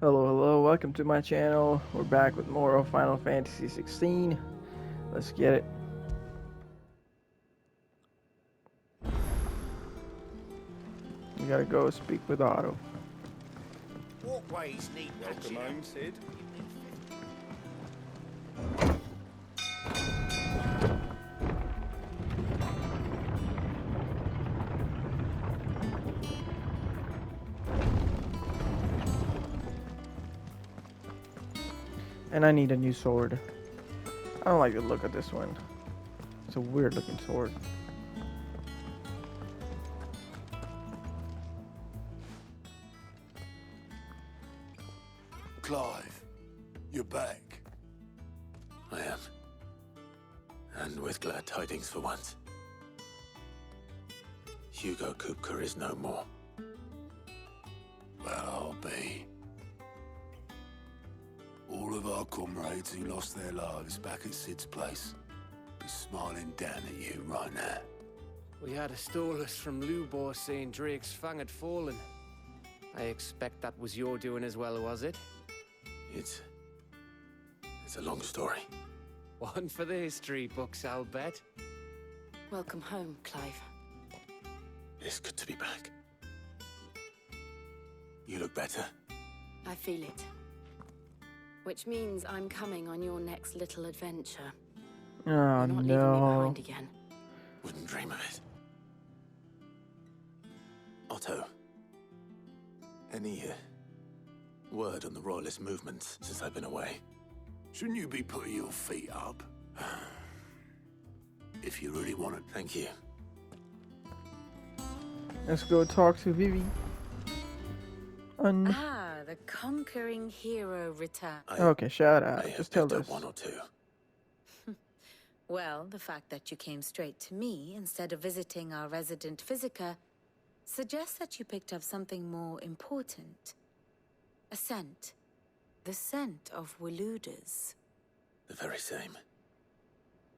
Hello, hello, welcome to my channel. We're back with more of Final Fantasy XVI. Let's get it. You gotta go speak with Otto. Walkways need Welcome home, Sid. And I need a new sword. I don't like the look of this one. It's a weird looking sword. Clive, you're back. I am. And with glad tidings for once. Hugo Kupka is no more. Well, I'll be. All of our comrades who lost their lives back at Sid's place be smiling down at you right now. We had a stolus from Lubor saying Drake's fang had fallen. I expect that was your doing as well, was it? It's a long story. One for the history books, I'll bet. Welcome home, Clive. It's good to be back. You look better. I feel it. Which means I'm coming on your next little adventure. Oh You're not leaving me no. behind again. Wouldn't dream of it. Otto. Any word on the Royalist movements since I've been away? Shouldn't you be putting your feet up? If you really want to. Thank you. Let's go talk to Vivi. The conquering hero return. Okay, shut up. I have Just tell picked up us. one or two. Well, the fact that you came straight to me instead of visiting our resident physiker suggests that you picked up something more important. A scent. The scent of Waludas. The very same.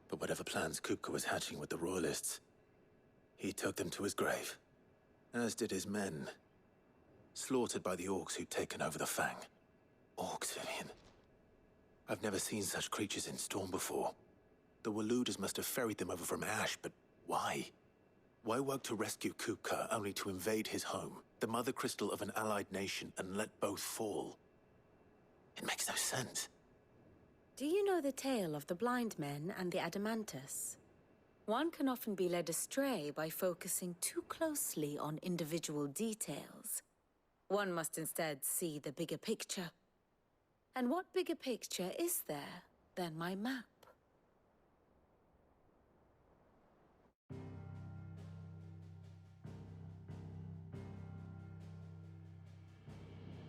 But whatever plans Kupka was hatching with the Royalists, he took them to his grave. As did his men. Slaughtered by the orcs who'd taken over the Fang. Orcs, Vivian. I've never seen such creatures in Storm before. The Waludas must have ferried them over from Ash, but why? Why work to rescue Kupka only to invade his home, the mother crystal of an allied nation, and let both fall? It makes no sense. Do you know the tale of the blind men and the Adamantus? One can often be led astray by focusing too closely on individual details. One must instead see the bigger picture. And what bigger picture is there than my map?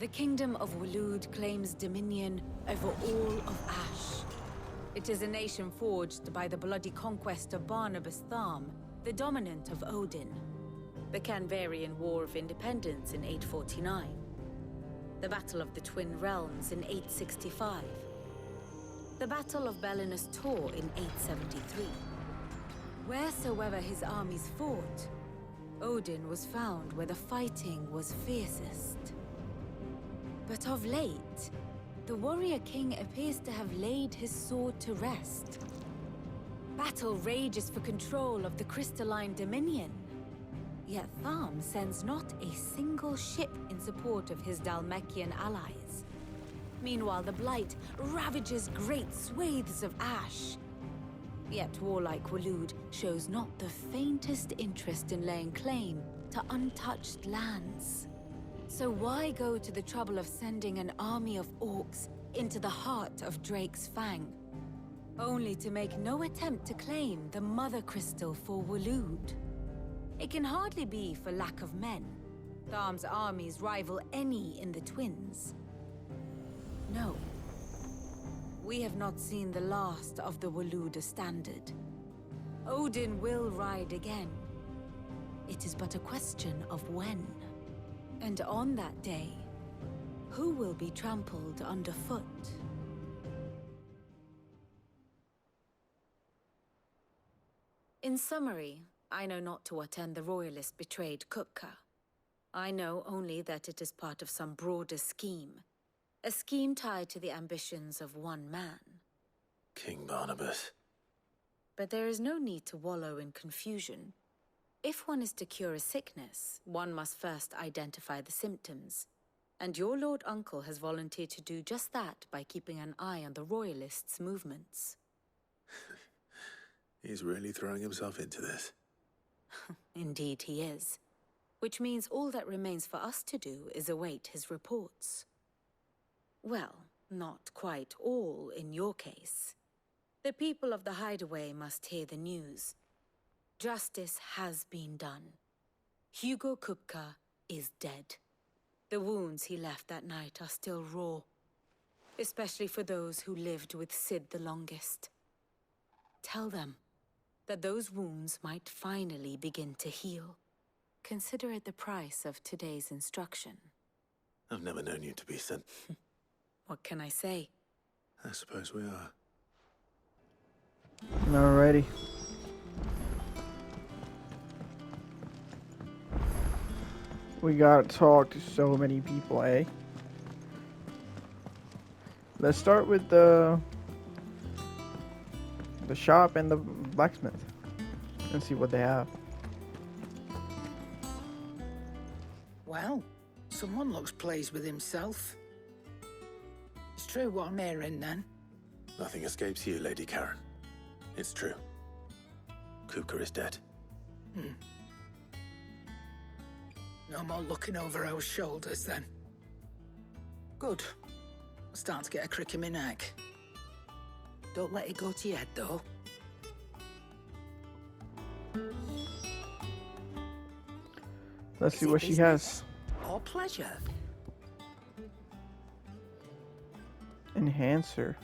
The Kingdom of Walud claims dominion over all of Ash. It is a nation forged by the bloody conquest of Barnabas Tharm, the dominant of Odin. The Canvarian War of Independence in 849. The Battle of the Twin Realms in 865. The Battle of Belinus Tor in 873. Wheresoever his armies fought, Odin was found where the fighting was fiercest. But of late, the warrior king appears to have laid his sword to rest. Battle rages for control of the crystalline dominion. Yet Tharm sends not a single ship in support of his Dhalmekian allies. Meanwhile, the Blight ravages great swathes of Ash. Yet warlike Walud shows not the faintest interest in laying claim to untouched lands. So why go to the trouble of sending an army of orcs into the heart of Drake's Fang, only to make no attempt to claim the Mother Crystal for Walud? It can hardly be for lack of men. Tharm's armies rival any in the Twins. No. We have not seen the last of the Waluda standard. Odin will ride again. It is but a question of when. And on that day, who will be trampled underfoot? In summary, I know not to what end the Royalists betrayed Kupka. I know only that it is part of some broader scheme. A scheme tied to the ambitions of one man. King Barnabas. But there is no need to wallow in confusion. If one is to cure a sickness, one must first identify the symptoms. And your Lord Uncle has volunteered to do just that by keeping an eye on the Royalists' movements. He's really throwing himself into this. Indeed he is. Which means all that remains for us to do is await his reports. Well, not quite all in your case. The people of the Hideaway must hear the news. Justice has been done. Hugo Kupka is dead. The wounds he left that night are still raw. Especially for those who lived with Sid the longest. Tell them that those wounds might finally begin to heal. Consider it the price of today's instruction. I've never known you to be sent. What can I say? I suppose we are. Alrighty. We gotta talk to so many people, eh? Let's start with the shop and the blacksmith and see what they have. Well, someone looks pleased with himself. It's true what I'm hearing, then. Nothing escapes you, Lady Karen. It's true. Kupka is dead. No more looking over our shoulders, then. Good. I'm starting to get a crick in my neck. Don't let it go to your head, though. Let's see Is it what she business has. or pleasure? Enhancer.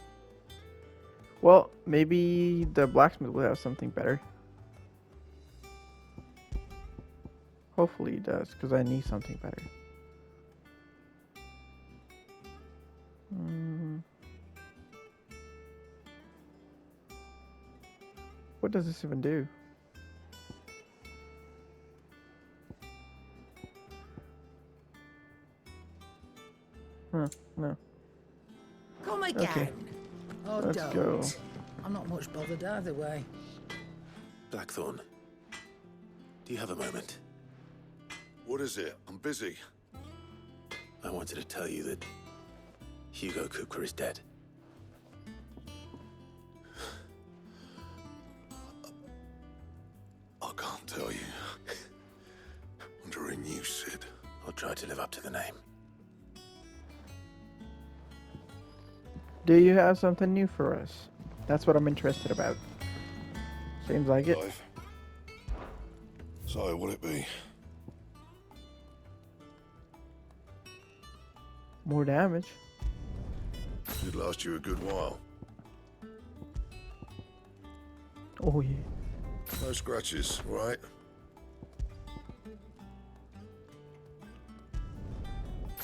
Well, maybe the blacksmith will have something better. Hopefully he does, because I need something better. What does this even do? Huh, no. Come again. Okay. Oh, Let's don't. go. I'm not much bothered either way. Blackthorn, do you have a moment? What is it? I'm busy. I wanted to tell you that Hugo Kupka is dead. I can't tell you. Under a new Sid. I'll try to live up to the name. Do you have something new for us? That's what I'm interested about. Seems like it. Clive. So, what'll it be? More damage. Should last you a good while. Oh yeah. No scratches, right?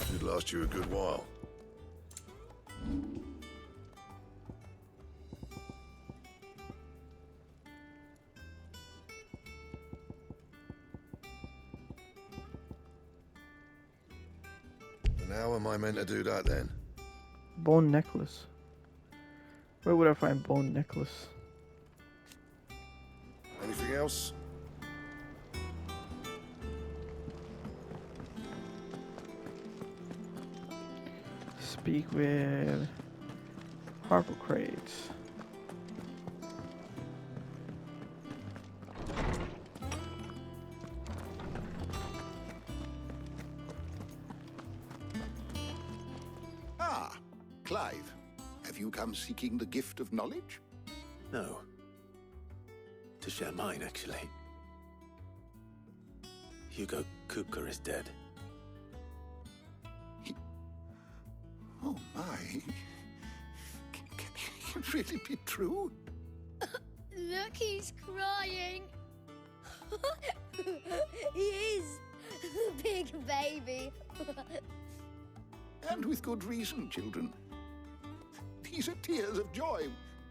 Should last you a good while. And how am I meant to do that then? Bone necklace. Where would I find bone necklace? Anything else? Speak with Harpocrates. Ah, Clive. Have you come seeking the gift of knowledge? No. To share mine, actually. Hugo Kupka is dead. Oh my. Can it really be true? Look, he's crying. He is. Big baby. And with good reason, children. These are tears of joy.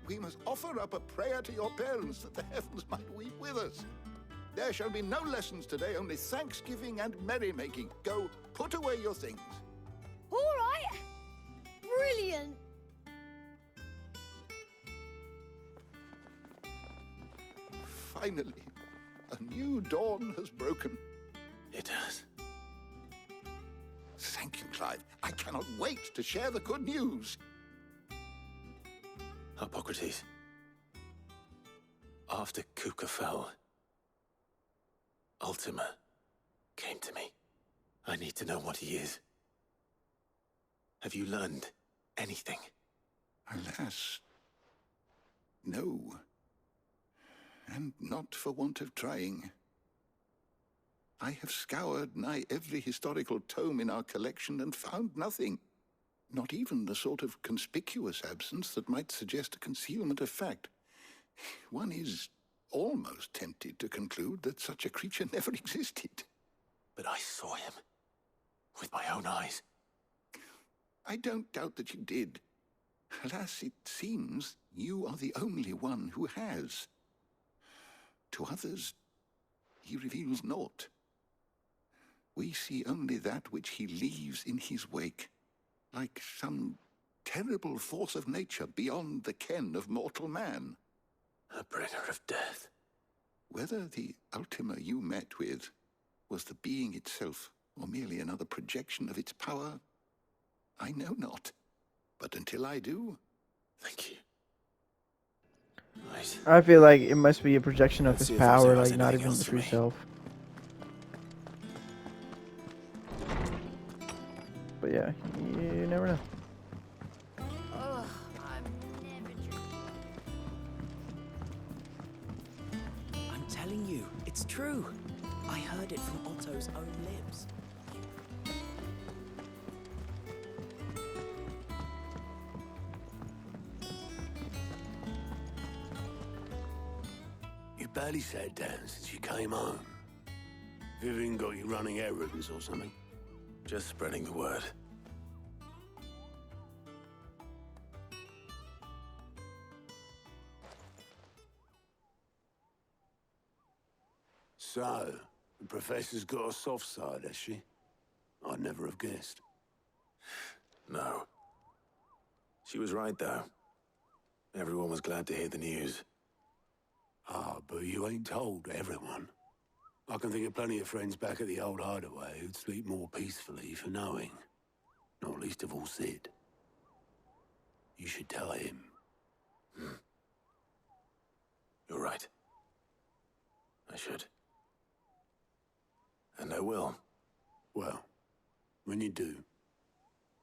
We must offer up a prayer to your parents that the heavens might weep with us. There shall be no lessons today, only thanksgiving and merrymaking. Go, put away your things. All right. brilliant! Finally, a new dawn has broken. It has. Thank you, Clive. I cannot wait to share the good news. Hippocrates. After Kuka fell, Ultima came to me. I need to know what he is. Have you learned anything? Alas, no. And not for want of trying. I have scoured nigh every historical tome in our collection and found nothing. Not even the sort of conspicuous absence that might suggest a concealment of fact. One is almost tempted to conclude that such a creature never existed. But I saw him with my own eyes. I don't doubt that you did. Alas, it seems you are the only one who has. To others, he reveals naught. We see only that which he leaves in his wake, like some terrible force of nature beyond the ken of mortal man. A bringer of death. Whether the Ultima you met with was the being itself, or merely another projection of its power, I know not. But until I do... Thank you. Right. I feel like it must be a projection of Let's his see if Ozzy power, has like not anything even else the for true me. self. But yeah, you never know. Ugh, I'm never drinking. I'm telling you, it's true. I heard it from Otto's own lips. You barely sat down since you came home. Vivian got you running errands or something? Just spreading the word. So, the Professor's got a soft side, has she? I'd never have guessed. No. She was right, though. Everyone was glad to hear the news. Ah, but you ain't told everyone. I can think of plenty of friends back at the old hideaway who'd sleep more peacefully for knowing. Not least of all Sid. You should tell him. You're right. I should. And I will. Well, when you do,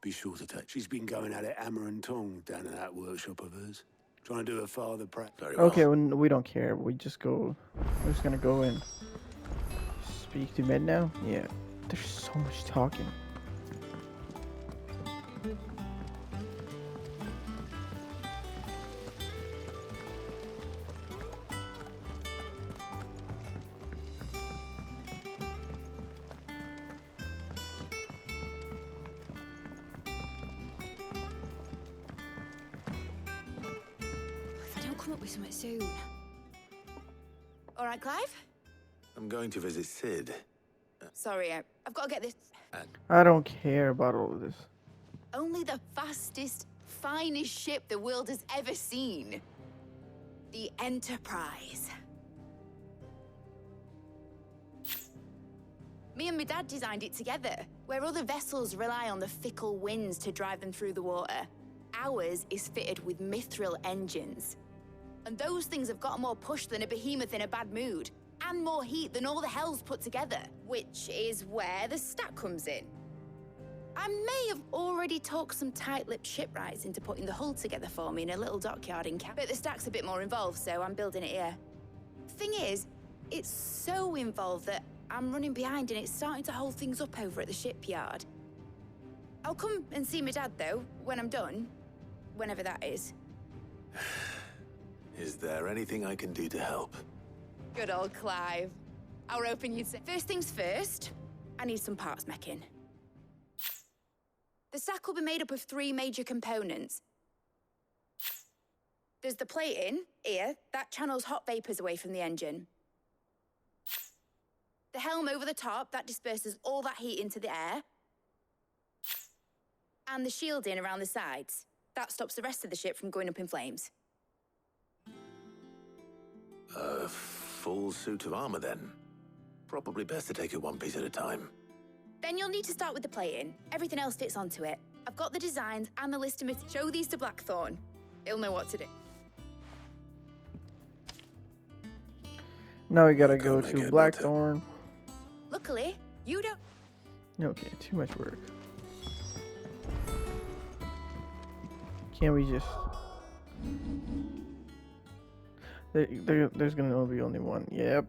be sure to touch. She's been going at it hammer and tongs down in that workshop of hers. Trying to do her father practice. Very well. Okay, well, we don't care. We just go. We're just gonna go and speak to Med now. Yeah, there's so much talking. If I don't come up with something soon. All right, Clive? I'm going to visit Sid. Sorry, I've got to get this. I don't care about all of this. Only the fastest, finest ship the world has ever seen. The Enterprise. Me and my dad designed it together. Where other vessels rely on the fickle winds to drive them through the water, ours is fitted with mithril engines. And those things have got more push than a behemoth in a bad mood, and more heat than all the hells put together, which is where the stack comes in. I may have already talked some tight-lipped shipwrights into putting the hull together for me in a little dockyard in Cap, but the stack's a bit more involved, so I'm building it here. Thing is, it's so involved that I'm running behind and it's starting to hold things up over at the shipyard. I'll come and see my dad, though, when I'm done. Whenever that is. Is there anything I can do to help? Good old Clive. I'll open you. First things first, I need some parts meching. The stack will be made up of 3 major components. There's the plating, here, that channels hot vapors away from the engine. The helm over the top, that disperses all that heat into the air. And the shielding around the sides. That stops the rest of the ship from going up in flames. A full suit of armor, then. Probably best to take it one piece at a time. Then you'll need to start with the plating. Everything else fits onto it. I've got the designs and the list of Show these to Blackthorn. He'll know what to do. Now we gotta go make to it Blackthorn. Luckily, you don't... Okay, too much work. Can't we just... There's gonna be only one. Yep.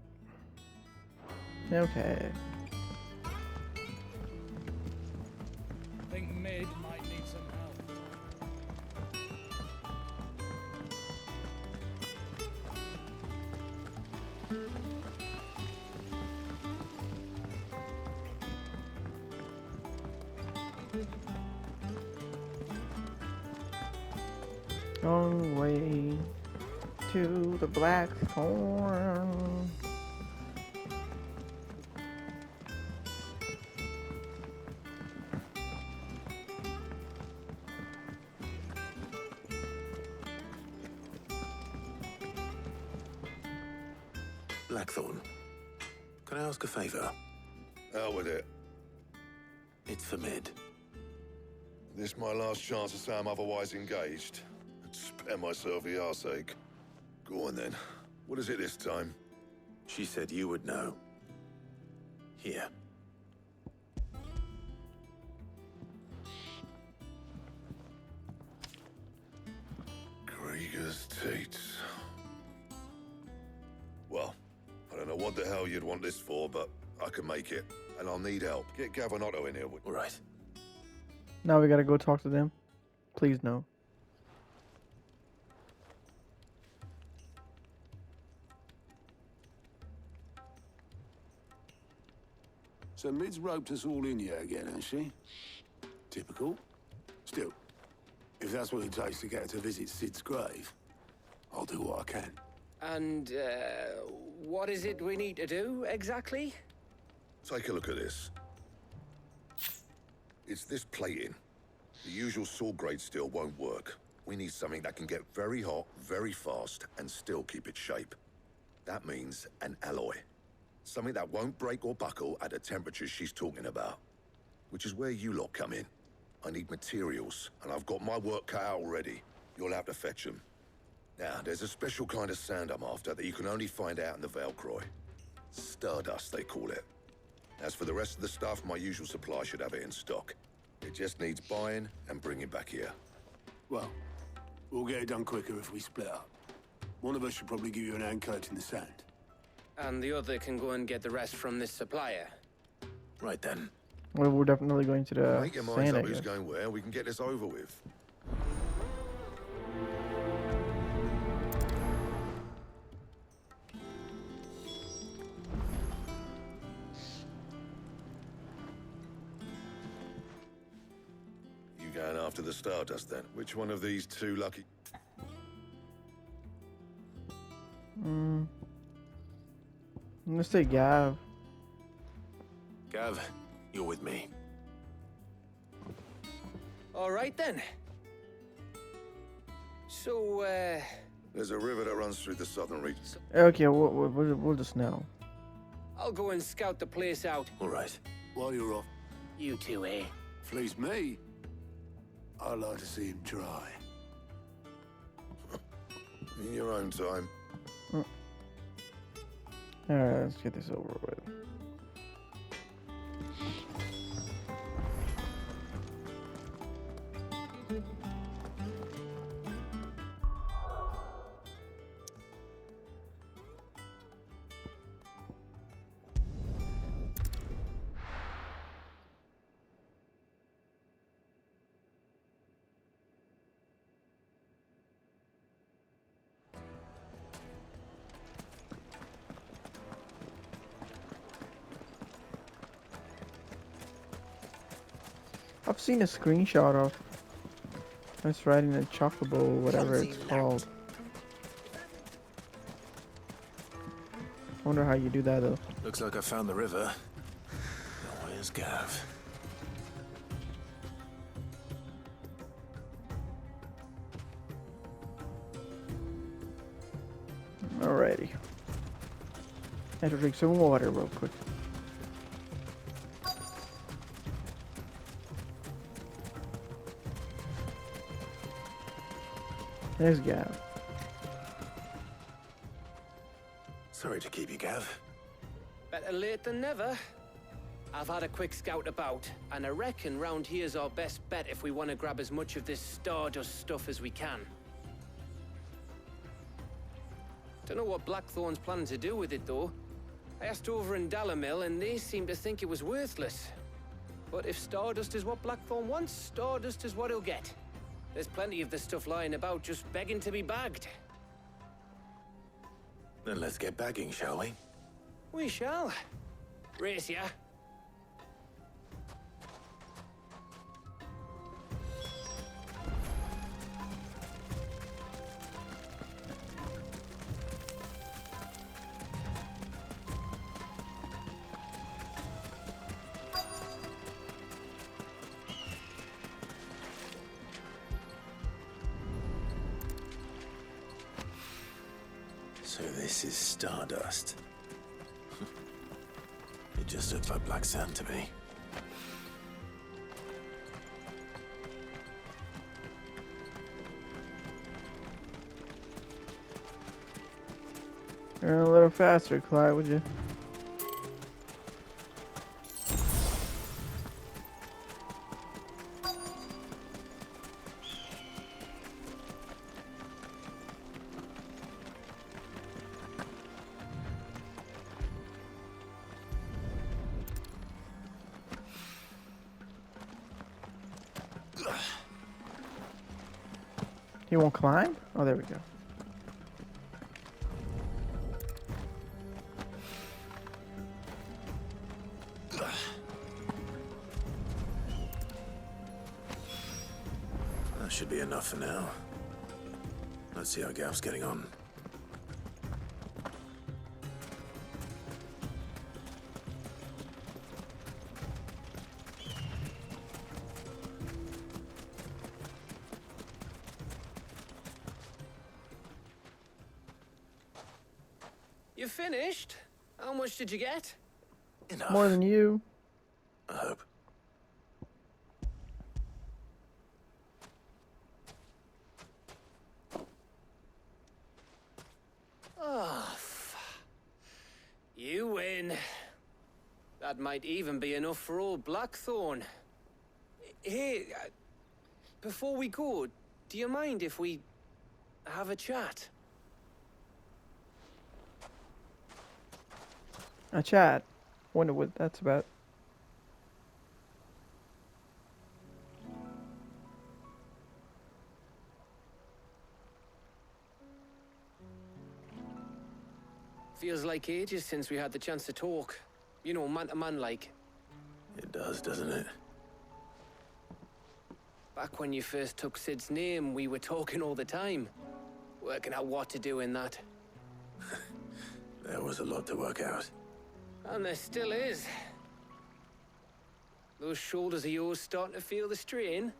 Okay. I think mid might need some help. Long way to the Blackthorn. Blackthorn, can I ask a favor? Out with it. It's for Mid. This my last chance to say I'm otherwise engaged. Spare myself the arseache. Go on then. What is it this time? She said you would know. Here. Krieger's Tates. Well, I don't know what the hell you'd want this for, but I can make it. And I'll need help. Get Gavin Otto in here. All right. Now we gotta go talk to them. Please no. So Mid's roped us all in here again, has she? Typical. Still, if that's what it takes to get her to visit Sid's grave, I'll do what I can. And, what is it we need to do, exactly? Take a look at this. It's this plating. The usual sword grade steel won't work. We need something that can get very hot, very fast, and still keep its shape. That means an alloy. Something that won't break or buckle at the temperatures she's talking about. Which is where you lot come in. I need materials, and I've got my work cut out already. You'll have to fetch them. Now, there's a special kind of sand I'm after that you can only find out in the Valcroy. Stardust, they call it. As for the rest of the stuff, my usual supply should have it in stock. It just needs buying and bringing back here. Well, we'll get it done quicker if we split up. One of us should probably give you an hand coating the sand. And the other can go and get the rest from this supplier. Right then. Well, we're definitely going to the Make your minds sand, I up who's guess. going where, we can get this over with. You going after the Stardust then? Which one of these two lucky... Let's say Gav. Gav, you're with me. All right, then. So, There's a river that runs through the southern reach. Okay, we'll just know. I'll go and scout the place out. All right. While you're off, You two, eh? fleece me. I'd like to see him try. In your own time. Alright, let's get this over with. I've seen a screenshot of us riding a chocobo, whatever it's called. I wonder how you do that though. Looks like I found the river. Now where's Gav? Alrighty. I have to drink some water real quick. There's Gav. Sorry to keep you, Gav. Better late than never. I've had a quick scout about, and I reckon round here's our best bet if we want to grab as much of this Stardust stuff as we can. Don't know what Blackthorn's planning to do with it, though. I asked over in Dalamil, and they seem to think it was worthless. But if Stardust is what Blackthorn wants, Stardust is what he'll get. There's plenty of this stuff lying about, just begging to be bagged. Then let's get bagging, shall we? We shall. Race ya. So this is Stardust. It just looked like black sand to me. Run a little faster, Clive, would you? He won't climb? Oh, there we go. That should be enough for now. Let's see how Gav's getting on. You finished? How much did you get? Enough. More than you. I hope. Oh, you win. That might even be enough for old Blackthorn. Hey, before we go, do you mind if we have a chat? A chat. Wonder what that's about. Feels like ages since we had the chance to talk. You know, man to man like. It does, doesn't it? Back when you first took Sid's name, we were talking all the time. Working out what to do in that. There was a lot to work out. And there still is. Those shoulders of yours starting to feel the strain.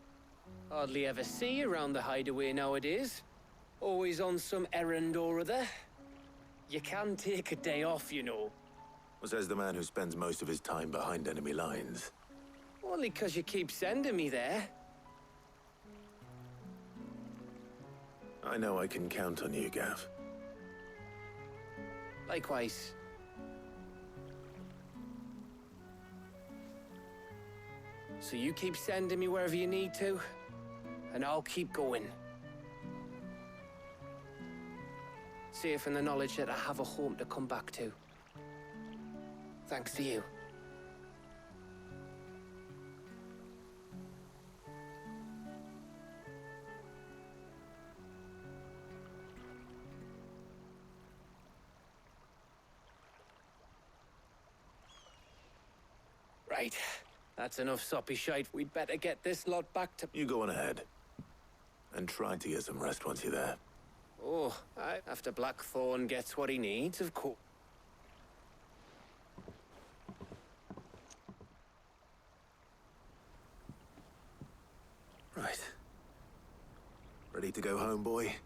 Hardly ever see you around the hideaway nowadays. Always on some errand or other. You can take a day off, you know. Says the man who spends most of his time behind enemy lines. Only 'cause you keep sending me there. I know I can count on you, Gav. Likewise. So you keep sending me wherever you need to, and I'll keep going. Safe in the knowledge that I have a home to come back to. Thanks to you. Right. That's enough soppy shite. We'd better get this lot back to... You go on ahead. And try to get some rest once you're there. Oh, after Blackthorn gets what he needs, of course. Right. Ready to go home, boy?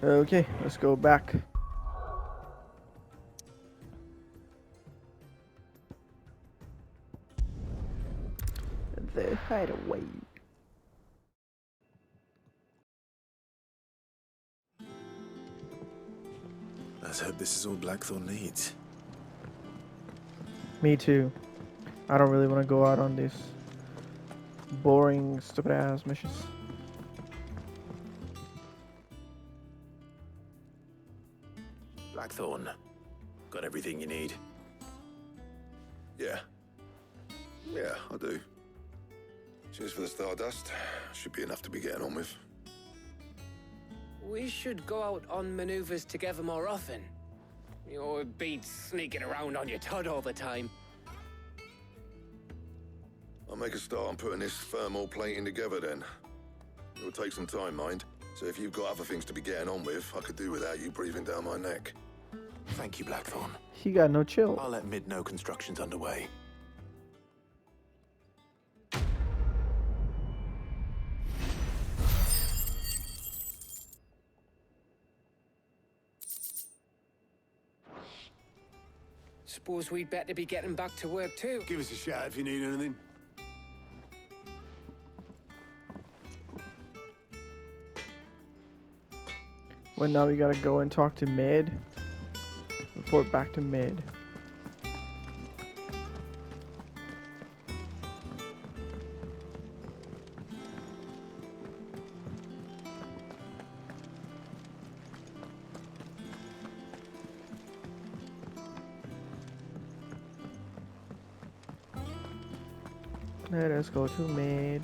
Okay, let's go back. The hideaway. Let's hope this is all Blackthorn needs. Me too. I don't really want to go out on these boring, stupid ass missions. Blackthorn, got everything you need? Yeah. Yeah, I do. Cheers for the stardust. Should be enough to be getting on with. We should go out on maneuvers together more often. You beat sneaking around on your Todd all the time. I'll make a start on putting this thermal plating together then. It will take some time, mind. So if you've got other things to be getting on with, I could do without you breathing down my neck. Thank you, Blackthorn. He got no chill. I'll let Mid know construction's underway. Suppose we'd better be getting back to work too. Give us a shout if you need anything. Well, now we gotta go and talk to Mid. Report back to Mid. Let us go to Mid.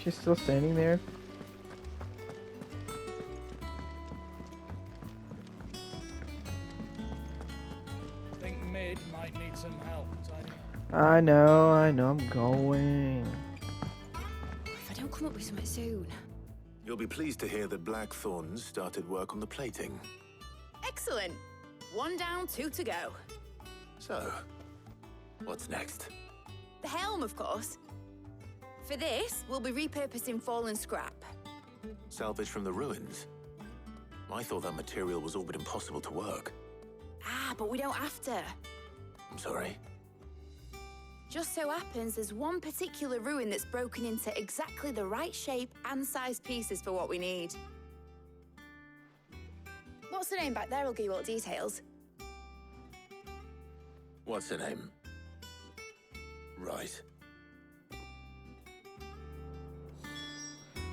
She's still standing there. I think Mid might need some help, Tiny. I know, I'm going. If I don't come up with something soon. You'll be pleased to hear that Blackthorn's started work on the plating. Excellent. 1 down, 2 to go. So, what's next? The helm, of course. For this, we'll be repurposing fallen scrap. Salvage from the ruins? I thought that material was all but impossible to work. Ah, but we don't have to. I'm sorry. Just so happens there's one particular ruin that's broken into exactly the right shape and size pieces for what we need. What's the name back there? I'll give you all the details. What's her name? Right.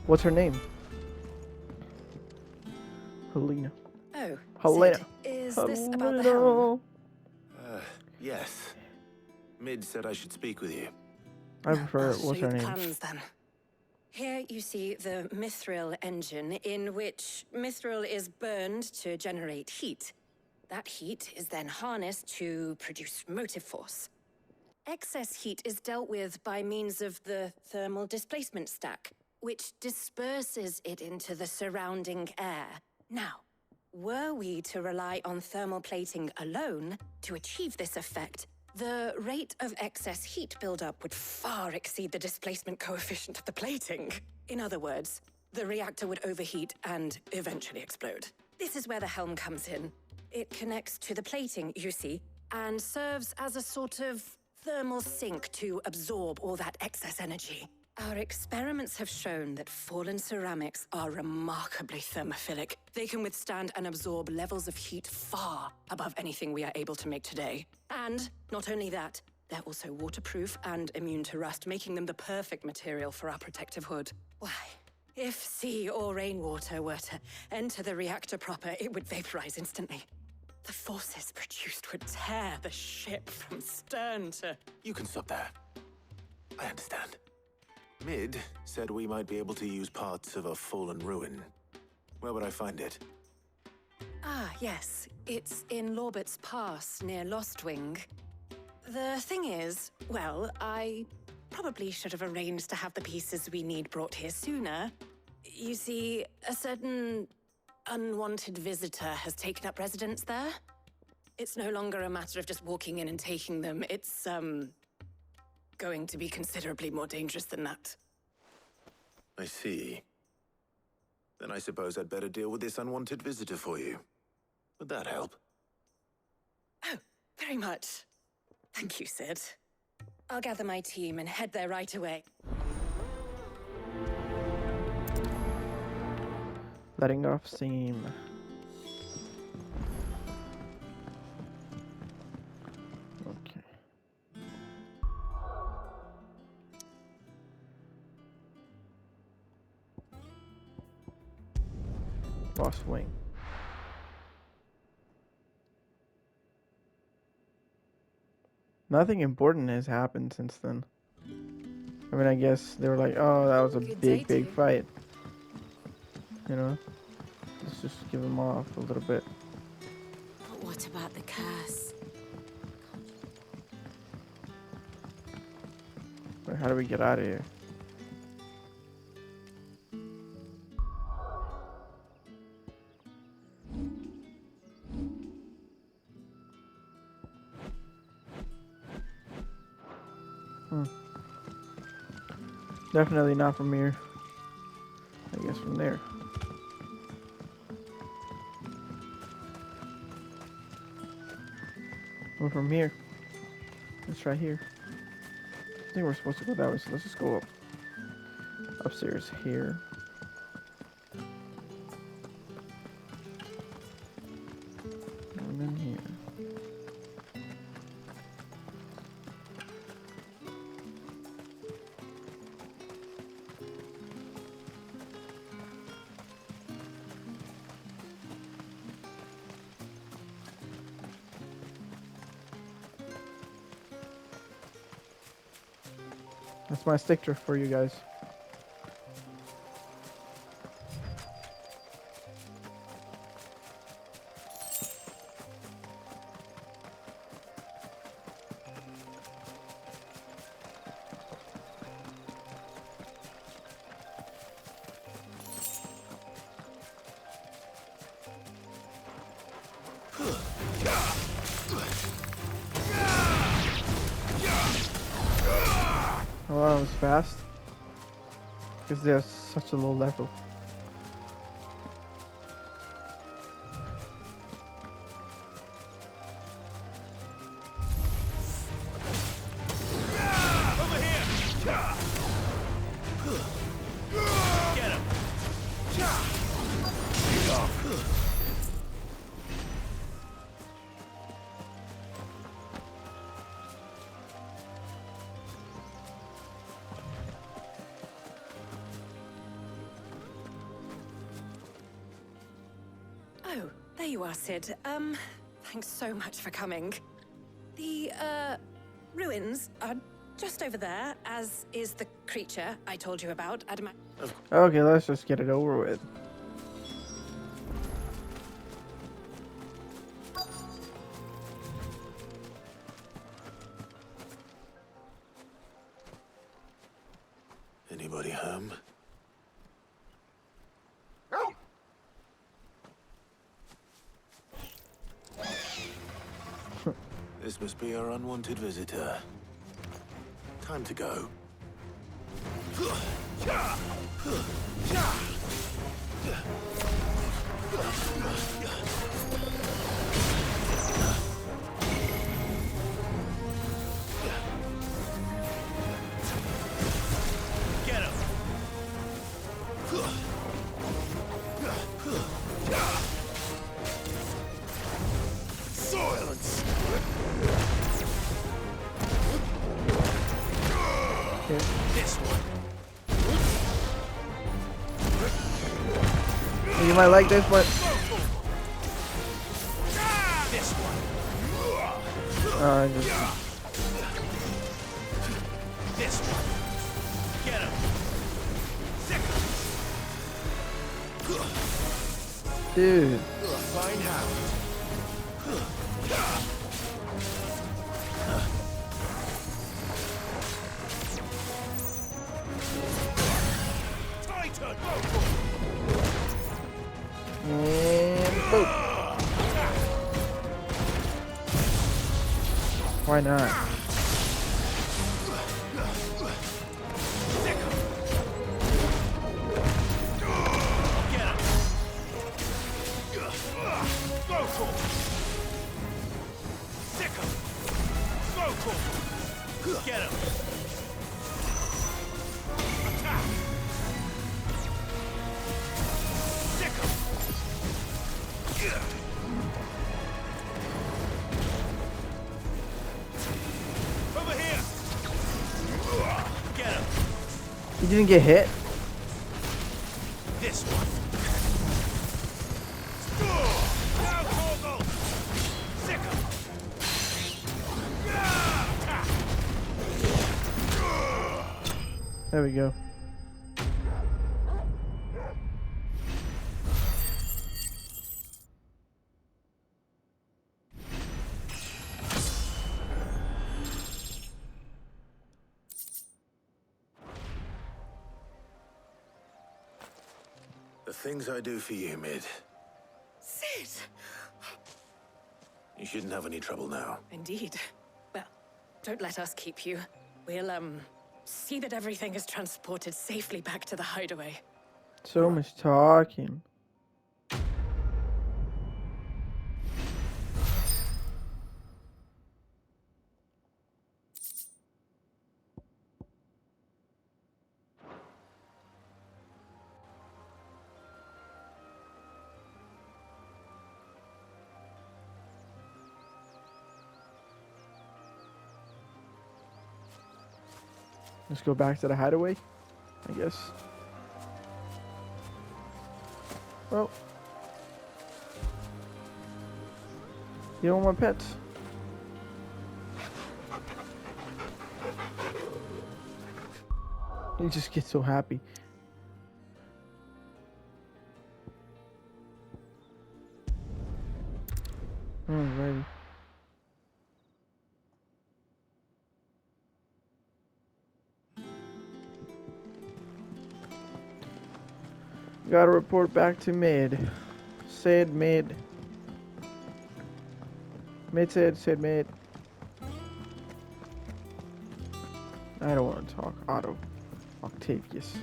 What's her name? Helena. Oh, Helena. Sid, is this about the helm? Yes. Mid said I should speak with you. I prefer. I'll What's show her you the name? plans then. Here you see the mithril engine, in which mithril is burned to generate heat. That heat is then harnessed to produce motive force. Excess heat is dealt with by means of the thermal displacement stack, which disperses it into the surrounding air. Now, were we to rely on thermal plating alone to achieve this effect, the rate of excess heat buildup would far exceed the displacement coefficient of the plating. In other words, the reactor would overheat and eventually explode. This is where the helm comes in. It connects to the plating, you see, and serves as a sort of thermal sink to absorb all that excess energy. Our experiments have shown that fallen ceramics are remarkably thermophilic. They can withstand and absorb levels of heat far above anything we are able to make today. And not only that, they're also waterproof and immune to rust, making them the perfect material for our protective hood. Why, if sea or rainwater were to enter the reactor proper, it would vaporize instantly. The forces produced would tear the ship from stern to... You can stop there. I understand. Mid said we might be able to use parts of a fallen ruin. Where would I find it? Ah, yes. It's in Lorbert's Pass, near Lostwing. The thing is, well, I probably should have arranged to have the pieces we need brought here sooner. You see, a certain unwanted visitor has taken up residence there. It's no longer a matter of just walking in and taking them. It's, going to be considerably more dangerous than that. I see. Then I suppose I'd better deal with this unwanted visitor for you. Would that help? Oh, very much. Thank you, Sid. I'll gather my team and head there right away. Letting off steam. Okay. Lost wing. Nothing important has happened since then. I mean, I guess they were like, oh, that was a big fight. You know? Let's just give them off a little bit. But what about the curse? Wait, how do we get out of here? Definitely not from here. I guess from there. Or from here. Let's try here. I think we're supposed to go that way, so let's just go up. Upstairs here. And then here. That's my stick drift for you guys. Oh, that was fast. Because they're such a low level. Over here! Get him! Oh, there you are, Sid. Thanks so much for coming. The, ruins are just over there, as is the creature I told you about. Okay, let's just get it over with. Anybody home? This must be our unwanted visitor. Time to go. Get him! Silence! Okay. This one. You might like this, but This one. just This one. Get him. dude. Fine hound. Titan. And boom. Why not? Get him! Stick him! Over here! Get him! He didn't get hit. This one. Now, Torgal! Stick him! There we go. The things I do for you, Mid. Sid! You shouldn't have any trouble now. Indeed. Well, don't let us keep you. We'll, see that everything is transported safely back to the hideaway. So much talking. Let's go back to the hideaway, I guess. Well, you don't want pets. You just get so happy. Alrighty. Gotta report back to Mid. Said Mid. Mid said Mid. I don't want to talk. Otto. Octavius.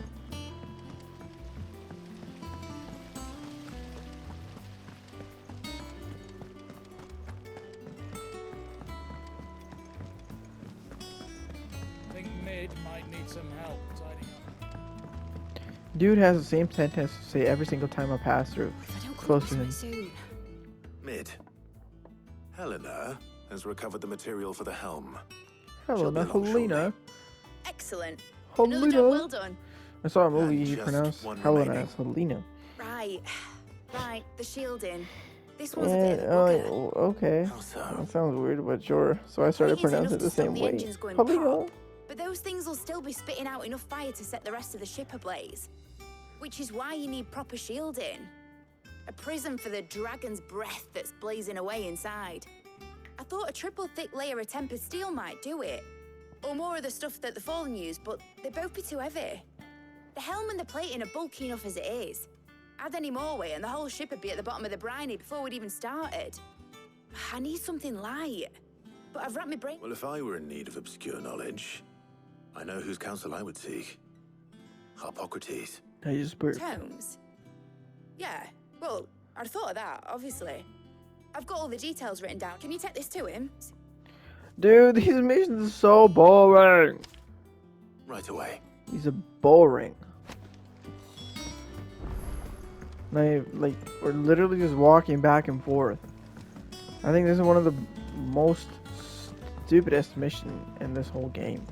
I think Mid might need some help tidying up. Dude has the same sentence to say every single time I pass through. Close to him. Soon. Mid. Helena has recovered the material for the helm. Helena, Helena. Excellent. Another job well Helena. done. I saw a movie And he just pronounced one Helena remaining. as Helena. Right. Right, the shielding. This one's a bit of a bugger. Okay. How so? That sounds weird, but sure. So I started Point is pronouncing it enough the to stop same the way. engines going Helena. pop. But those things will still be spitting out enough fire to set the rest of the ship ablaze. Which is why you need proper shielding. A prison for the dragon's breath that's blazing away inside. I thought a triple thick layer of tempered steel might do it. Or more of the stuff that the Fallen use, but they'd both be too heavy. The helm and the plating are bulky enough as it is. Add any more weight and the whole ship would be at the bottom of the briny before we'd even started. I need something light. But I've wrapped my brain... Well, if I were in need of obscure knowledge, I know whose counsel I would seek. Hippocrates. I just burped. Tomes? Yeah, well, I'd thought of that, obviously. I've got all the details written down. Can you take this to him? Dude, these missions are so boring. Right away. These are boring. Like, we're literally just walking back and forth. I think this is one of the most stupidest missions in this whole game.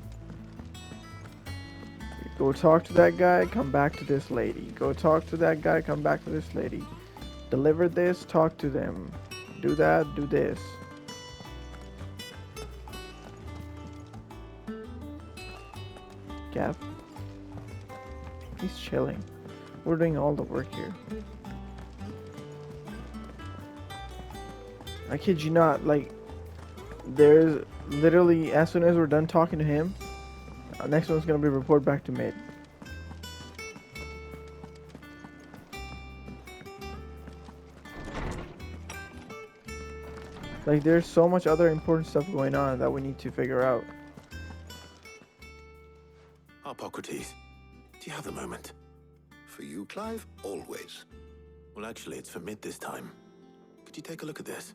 Go talk to that guy, come back to this lady. Go talk to that guy, come back to this lady. Deliver this, talk to them. Do that, do this. Gav. He's chilling. We're doing all the work here. I kid you not, like, there's literally, as soon as we're done talking to him, next one's gonna be report back to Mid. Like, there's so much other important stuff going on that we need to figure out. Hippocrates, do you have a moment? For you, Clive, always. Well, actually, it's for Mid this time. Could you take a look at this?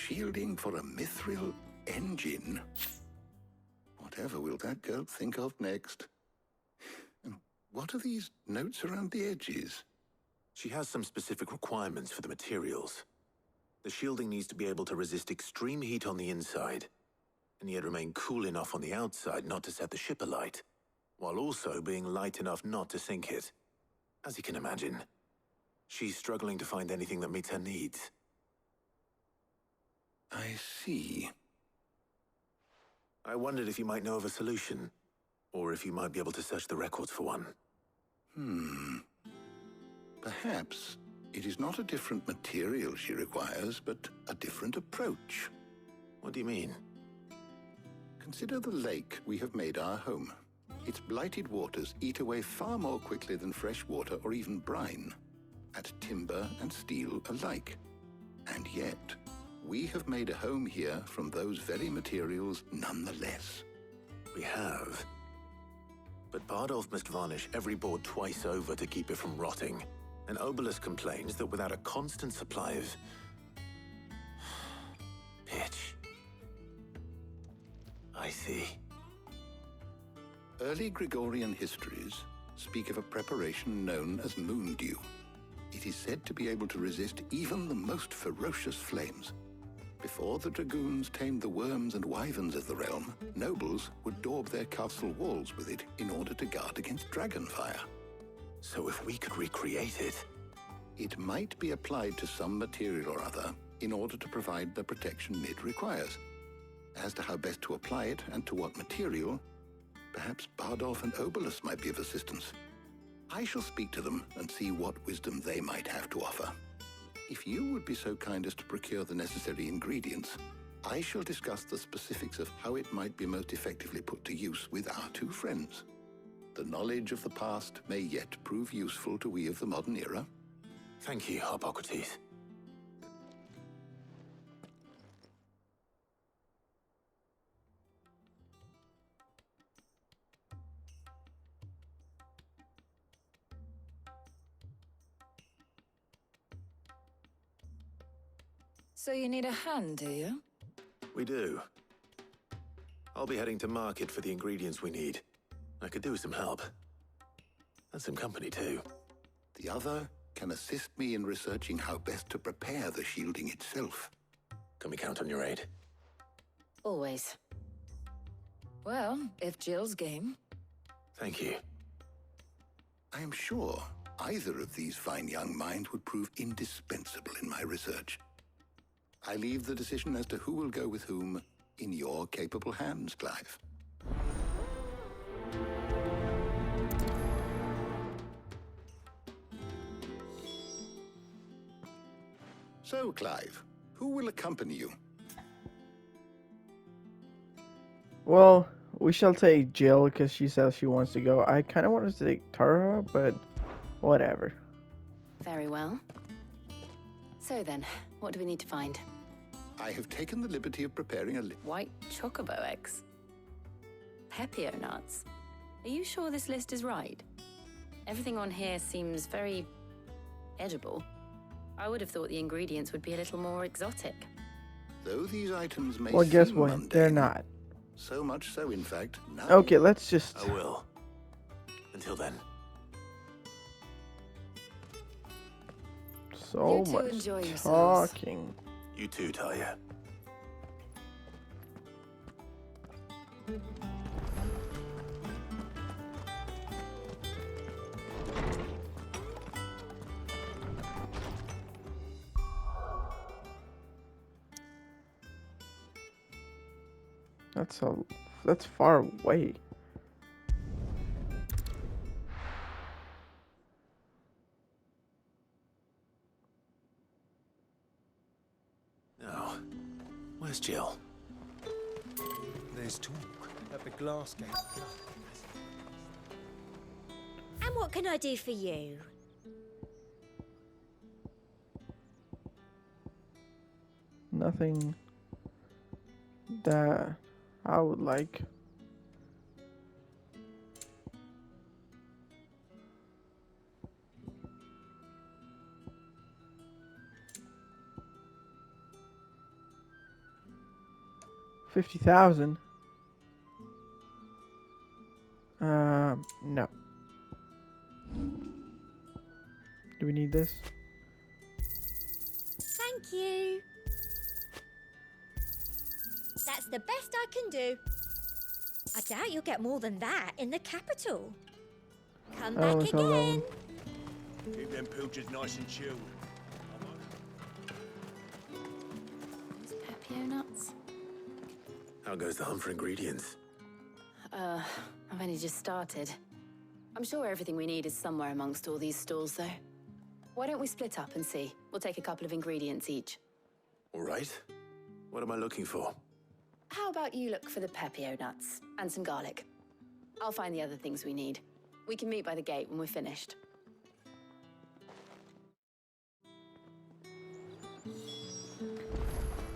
Shielding for a mithril engine? Whatever will that girl think of next? And what are these notes around the edges? She has some specific requirements for the materials. The shielding needs to be able to resist extreme heat on the inside, and yet remain cool enough on the outside not to set the ship alight, while also being light enough not to sink it. As you can imagine, she's struggling to find anything that meets her needs. I see. I wondered if you might know of a solution, or if you might be able to search the records for one. Perhaps it is not a different material she requires, but a different approach. What do you mean? Consider the lake we have made our home. Its blighted waters eat away far more quickly than fresh water or even brine, at timber and steel alike. And yet, we have made a home here from those very materials nonetheless. We have. But Bardolph must varnish every board twice over to keep it from rotting. And Obelus complains that without a constant supply of pitch. I see. Early Gregorian histories speak of a preparation known as moon dew. It is said to be able to resist even the most ferocious flames. Before the dragoons tamed the worms and wyverns of the realm, nobles would daub their castle walls with it in order to guard against dragon fire. So if we could recreate it... It might be applied to some material or other in order to provide the protection Mid requires. As to how best to apply it and to what material, perhaps Bardolph and Obelus might be of assistance. I shall speak to them and see what wisdom they might have to offer. If you would be so kind as to procure the necessary ingredients, I shall discuss the specifics of how it might be most effectively put to use with our two friends. The knowledge of the past may yet prove useful to we of the modern era. Thank you, Hippocrates. So you need a hand, do you? We do. I'll be heading to market for the ingredients we need. I could do with some help. And some company, too. The other can assist me in researching how best to prepare the shielding itself. Can we count on your aid? Always. Well, if Jill's game. Thank you. I am sure either of these fine young minds would prove indispensable in my research. I leave the decision as to who will go with whom in your capable hands, Clive. So, Clive, who will accompany you? Well, we shall take Jill because she says she wants to go. I kind of wanted to take Tara, but whatever. Very well. So then, what do we need to find? I have taken the liberty of preparing a White chocobo eggs. Pepio nuts. Are you sure this list is right? Everything on here seems very edible. I would have thought the ingredients would be a little more exotic. Though these items may Well, guess seem what? mundane, They're not. So much so, in fact, now... Okay, let's just... I will. Until then. So You two much enjoy yourselves. talking. You too, Talia. That's far away. Now, where's Jill? There's talk at the glass gate. And what can I do for you? Nothing that I would like. 50,000. No. Do we need this? Thank you. That's the best I can do. I doubt you'll get more than that in the capital. Come back let's have that again. one. Keep them pilchers nice and chilled. Pepio nuts? How goes the hunt for ingredients? I've only just started. I'm sure everything we need is somewhere amongst all these stalls, though. Why don't we split up and see? We'll take a couple of ingredients each. All right. What am I looking for? How about you look for the Pepio nuts and some garlic? I'll find the other things we need. We can meet by the gate when we're finished.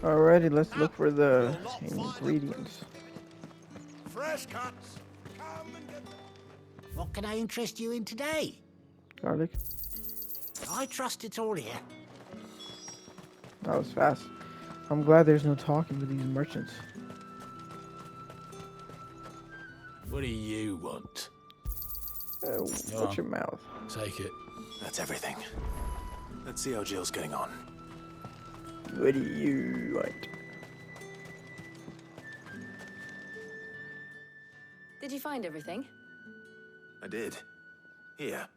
Alrighty, let's look for the ingredients. Fresh cuts. Come and get them. What can I interest you in today? Garlic. I trust it's all here. That was fast. I'm glad there's no talking with these merchants. What do you want? Watch your mouth. Take it. That's everything. Let's see how Jill's getting on. What do you want? Did you find everything? I did. Here.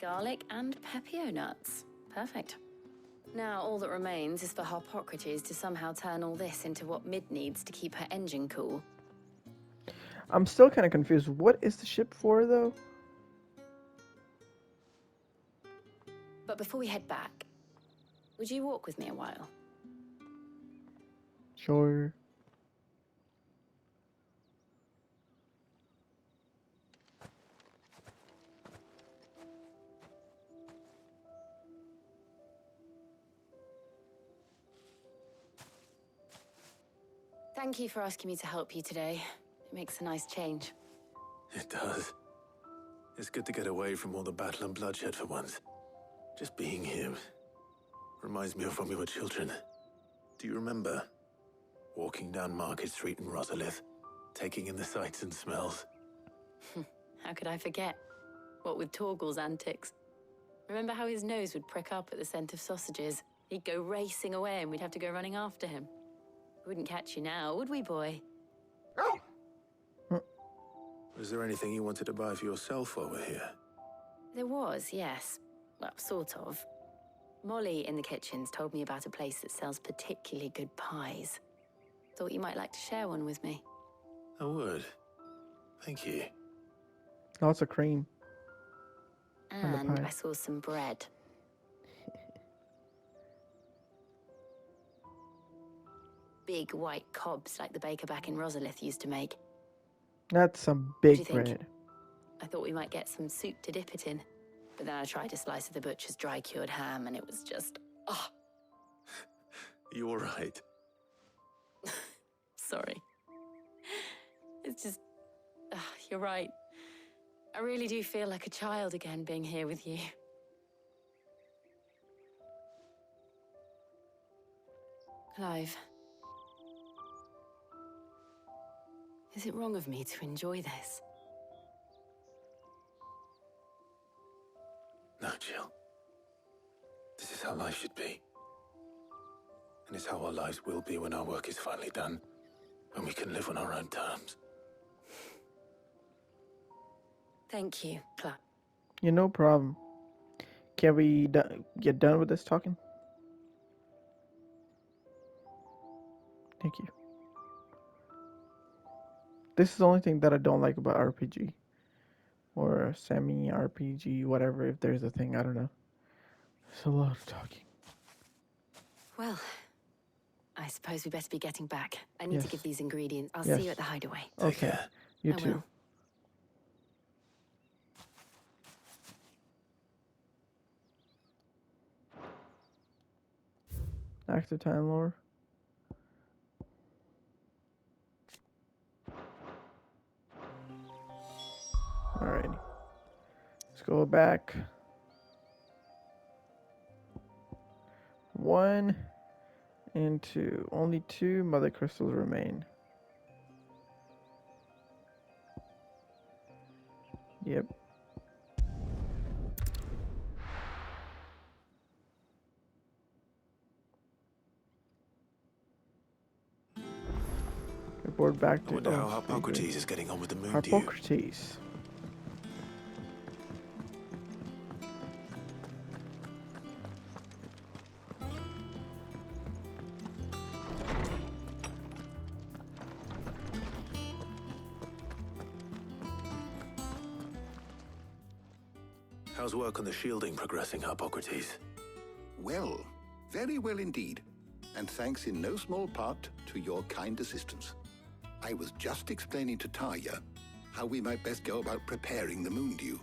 Garlic and Pepio nuts. Perfect. Now all that remains is for Harpocrates to somehow turn all this into what Mid needs to keep her engine cool. I'm still kind of confused. What is the ship for, though? But before we head back, would you walk with me a while? Sure. Thank you for asking me to help you today. It makes a nice change. It does. It's good to get away from all the battle and bloodshed for once. Just being here reminds me of when we were children. Do you remember? Walking down Market Street in Rosalith, taking in the sights and smells. How could I forget? What with Torgal's antics. Remember how his nose would prick up at the scent of sausages? He'd go racing away and we'd have to go running after him. We wouldn't catch you now, would we, boy? Was there anything you wanted to buy for yourself while we're here? There was, yes. Well, sort of. Molly in the kitchens told me about a place that sells particularly good pies. Thought you might like to share one with me. I would. Thank you. Lots of cream. And I saw some bread. Big white cobs like the baker back in Rosalith used to make. That's some What do you big think? bread. I thought we might get some soup to dip it in. But then I tried a slice of the butcher's dry-cured ham and it was just... oh, You're right. sorry. It's just... you're right. I really do feel like a child again being here with you. Clive. Is it wrong of me to enjoy this? No, Jill. This is how life should be. And it's how our lives will be when our work is finally done. When we can live on our own terms. Thank you, Clive. Yeah, no problem. Can we get done with this talking? Thank you. This is the only thing that I don't like about RPG. Or semi-RPG, whatever, if there's a thing, I don't know. It's a lot of talking. Well, I suppose we better be getting back. I need to Yes. give these ingredients. I'll Yes. see you at the hideaway. Okay, you I too. will. Active time lore. Alrighty. Let's go Go back. 1 and 2. Only 2 mother crystals remain. Yep. Report back to. I wonder how Hippocrates is getting on with the moon dew. Hippocrates. How's work on the shielding progressing, Hippocrates? Well, very well indeed. And thanks in no small part to your kind assistance. I was just explaining to Tarja how we might best go about preparing the moon dew.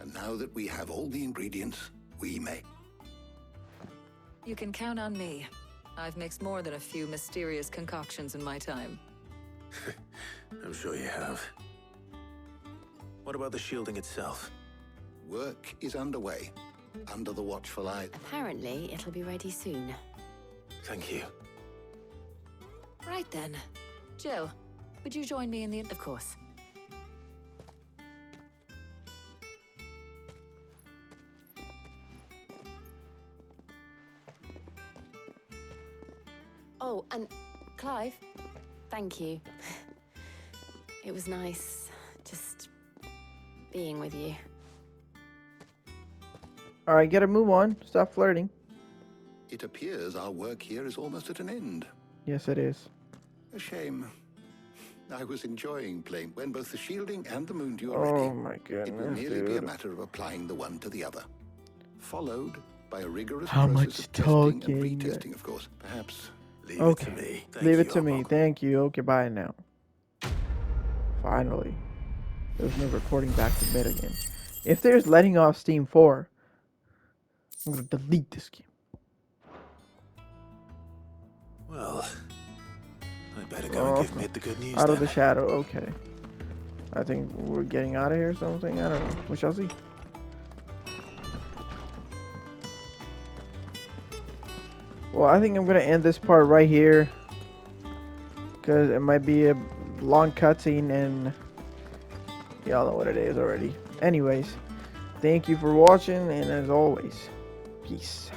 And now that we have all the ingredients, we may. You can count on me. I've mixed more than a few mysterious concoctions in my time. I'm sure you have. What about the shielding itself? Work is underway, under the watchful eye. Apparently, it'll be ready soon. Thank you. Right then. Jill, would you join me in the... Of course. Oh, and Clive, thank you. It was nice just being with you. Alright, gotta move on. Stop flirting. It appears our work here is almost at an end. Yes, it is. A shame. I was enjoying playing when both the shielding and the moon dew are ready. Oh my goodness, It will merely be a dude. matter of applying the one to the other. Followed by a rigorous How process much of testing talking? and retesting, of course. Perhaps. Leave Okay. it to me. Leave it to me. Thank you. Okay, bye now. Finally. There's no recording back to bed again. If there's letting off Steam 4, I'm gonna delete this game. Well, I better go and give Mid the good news Out then. of the shadow, okay. I think we're getting out of here or something. I don't know. We shall see. Well, I think I'm gonna end this part right here, because it might be a long cutscene and y'all know what it is already. Anyways, thank you for watching, and as always, peace.